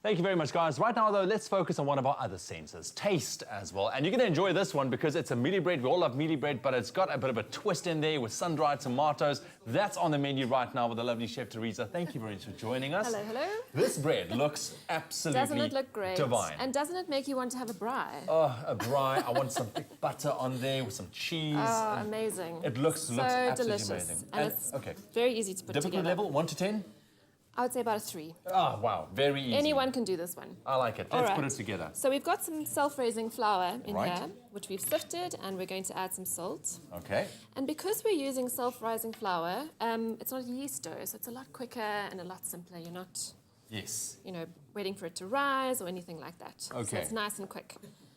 Thank you very much, guys. Right now, though, let's focus on one of our other senses, taste as well. And you're going to enjoy this one because it's a mielie bread. We all love mielie bread, but it's got a bit of a twist in there with sun-dried tomatoes. That's on the menu right now with the lovely chef Teresa. Thank you very much for joining us. Hello, hello. This bread looks absolutely Doesn't it look great? Divine. And doesn't it make you want to have a braai? Oh, a braai. I want some thick butter on there with some cheese. Oh, amazing. It looks so absolutely delicious. amazing. And it's okay. very easy to put Difficult together. level, 1 to 10? I would say about a 3. Oh, wow. Very easy. Anyone can do this one. I like it. Let's put it together. So we've got some self-raising flour in Right. here, which we've sifted, and we're going to add some salt. Okay. And because we're using self-rising flour, it's not yeast dough, so it's a lot quicker and a lot simpler. You're not, Yes. waiting for it to rise or anything like that. So Okay. it's nice and quick.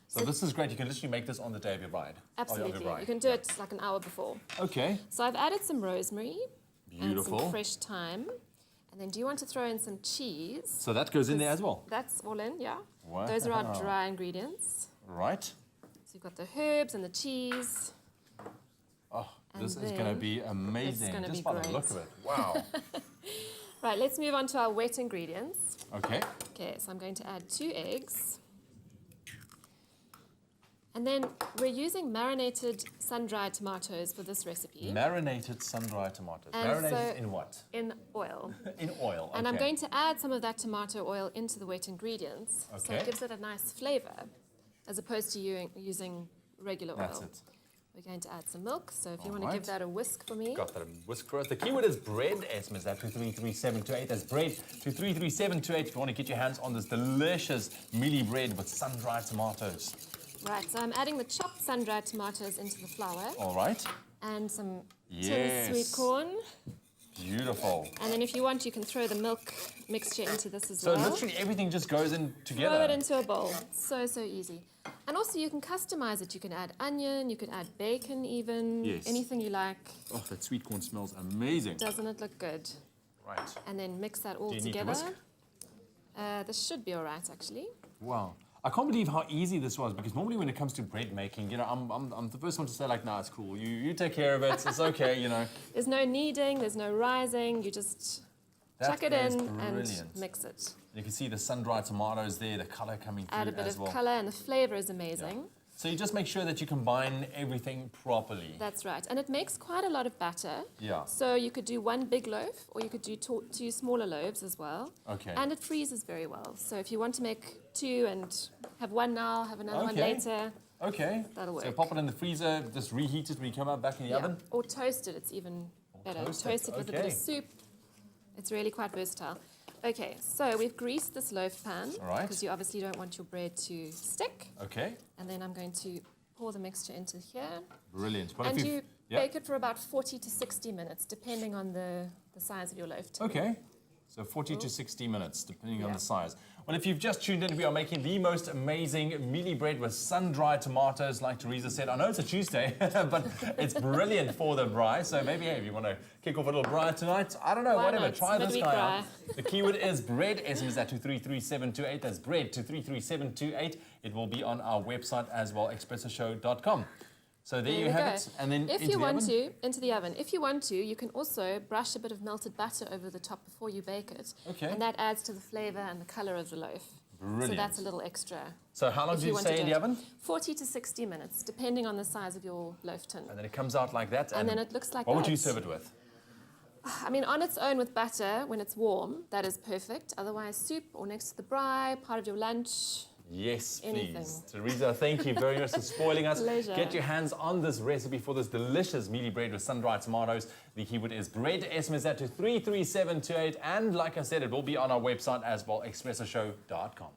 So this is great. You can literally make this on the day of your bride. Absolutely. Of your bride. You can do it like an hour before. Okay. So I've added some rosemary Beautiful. and some fresh thyme. And then do you want to throw in some cheese? So that goes in there as well? That's all in, yeah. Wow. Those are our dry ingredients. Right. So you've got the herbs and the cheese. Oh, And this is going to be amazing. gonna Just be by the great. look of it. Wow. Right, let's move on to our wet ingredients. Okay. Okay, so I'm going to add 2 eggs. And then we're using marinated sun-dried tomatoes for this recipe. Marinated sun-dried tomatoes. And Marinated so- in what? In oil. In oil. And I'm okay. going to add some of that tomato oil into the wet ingredients. So Okay. it gives it a nice flavor, as opposed to using regular That's oil. it. We're going to add some milk, so if you want to Alright. give that a whisk for me. Got that whisk for us. The keyword is bread. SMS that to 33728. That's bread to 33728 if you want to get your hands on this delicious mielie bread with sun-dried tomatoes. Right, so I'm adding the chopped sun-dried tomatoes into the flour All right. and some Yes. tinned sweet corn. Beautiful. And then if you want, you can throw the milk mixture into this as So well. literally everything just goes in together. Throw it into a bowl. So easy. And also you can customize it. You can add onion, you can add bacon even, Yes. anything you like. Oh, that sweet corn smells amazing. Doesn't it look good? Right. And then mix that all Do you need to together. whisk? This should be all right, actually. Wow. I can't believe how easy this was, because normally when it comes to bread making, I'm the first one to say, like, nah, it's cool. You take care of it. It's okay, There's no kneading, there's no rising. You just chuck it is in brilliant. and mix it. You can see the sun-dried tomatoes there, the color coming through Add a bit as of well. color, and the flavor is amazing. So you just make sure that you combine everything properly. That's right. And it makes quite a lot of batter. Yeah. So you could do 1 big loaf, or you could do 2 smaller loaves as well. Okay. And it freezes very well. So if you want to make 2 and have 1 now, have another one Okay. later. Okay. That'll So work. pop it in the freezer, just reheat it when you come out back in the Yeah. oven. Or toast it, it's even better. toast it, Toast it with a bit okay. of soup. It's really quite versatile. Okay, so we've greased this loaf pan. All right. Because you obviously don't want your bread to stick. Okay. And then I'm going to pour the mixture into here. Brilliant. But And if you yeah. bake it for about 40 to 60 minutes, depending on the size of your loaf tin. Okay. So 40 to 60 minutes, depending on Yeah. the size. Well, if you've just tuned in, we are making the most amazing mielie bread with sun-dried tomatoes, like Teresa said. I know it's a Tuesday, but it's brilliant for the braai. So maybe, hey, if you want to kick off a little braai tonight, I don't know, Why whatever. not? Try this Midweek guy out. braai. The keyword is bread. SMS that to 33728. That's bread to 33728. It will be on our website as well, expressoshow.com. So there you we have go. it. And then If into you the want oven. to, into the oven. If you want to, you can also brush a bit of melted butter over the top before you bake it. Okay. And that adds to the flavor and the color of the loaf. Brilliant. So that's a little extra. So how long if do you want to stay in do the it. oven? 40 to 60 minutes, depending on the size of your loaf tin. And then it comes out like that. And then it looks like What would you that. serve it with? I mean, on its own with butter, when it's warm, that is perfect. Otherwise, soup or next to the braai, part of your lunch. Yes, please. Anything. Teresa, thank you very much for spoiling us. Pleasure. Get your hands on this recipe for this delicious mielie bread with sun-dried tomatoes. The keyword is bread. SMS that to 33728. And like I said, it will be on our website as well, expressoshow.com.